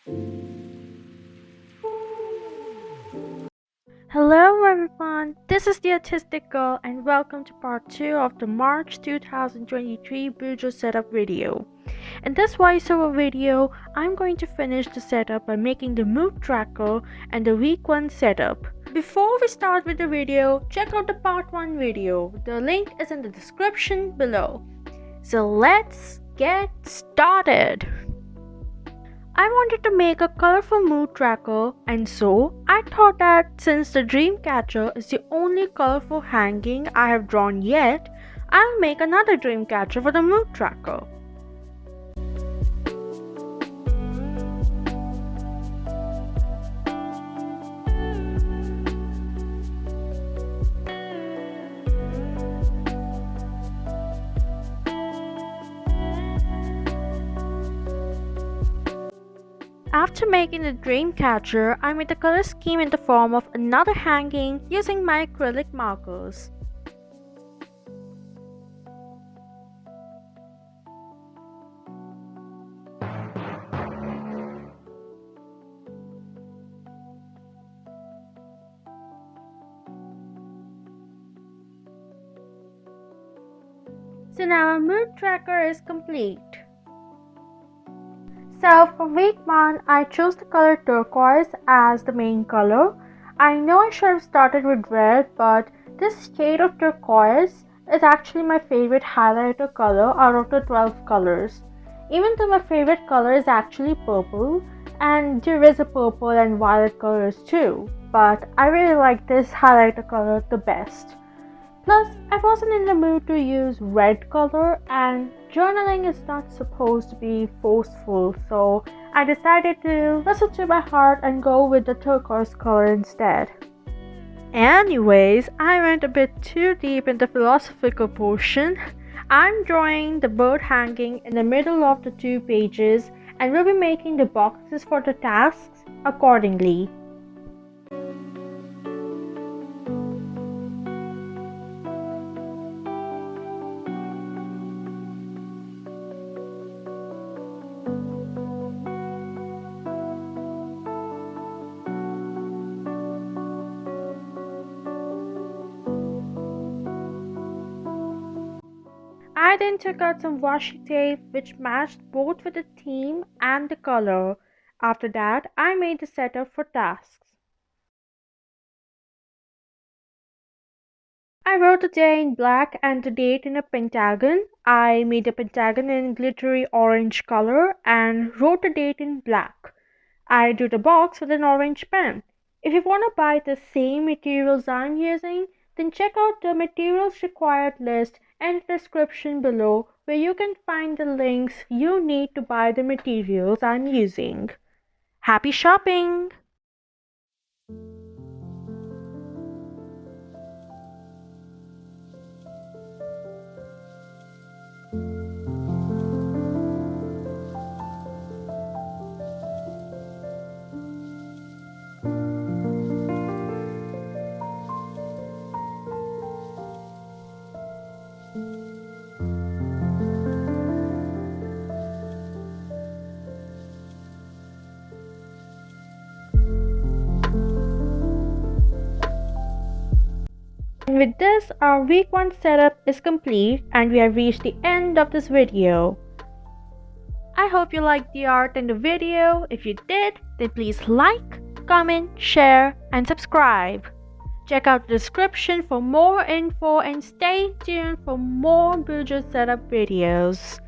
Hello everyone, this is the Autistic Girl and welcome to part 2 of the March 2023 bujo setup video. In this voiceover video, I'm going to finish the setup by making the mood tracker and the week 1 setup. Before we start with the video, check out the part 1 video. The link is in the description below. So let's get started. I wanted to make a colorful mood tracker, and so I thought that since the dream catcher is the only colorful hanging I have drawn yet, I'll make another dream catcher for the mood tracker. After making the dream catcher, I made the color scheme in the form of another hanging using my acrylic markers. So now our mood tracker is complete. So for week 1, I chose the color turquoise as the main color. I know I should have started with red, but this shade of turquoise is actually my favorite highlighter color out of the 12 colors. Even though my favorite color is actually purple, and there is a purple and violet colors too, but I really like this highlighter color the best. Plus, I wasn't in the mood to use red color, and journaling is not supposed to be forceful, so I decided to listen to my heart and go with the turquoise color instead. Anyways, I went a bit too deep in the philosophical portion. I'm drawing the bird hanging in the middle of the 2 pages and will be making the boxes for the tasks accordingly. I then took out some washi tape which matched both with the theme and the color. After that, I made the setup for tasks. I wrote the day in black and the date in a pentagon. I made a pentagon in glittery orange color and wrote the date in black. I drew the box with an orange pen. If you want to buy the same materials I'm using, then check out the materials required list and the description below, where you can find the links you need to buy the materials I'm using. Happy shopping! And with this, our week 1 setup is complete and we have reached the end of this video. I hope you liked the art and the video. If you did, then please like, comment, share, and subscribe. Check out the description for more info and stay tuned for more bujo setup videos.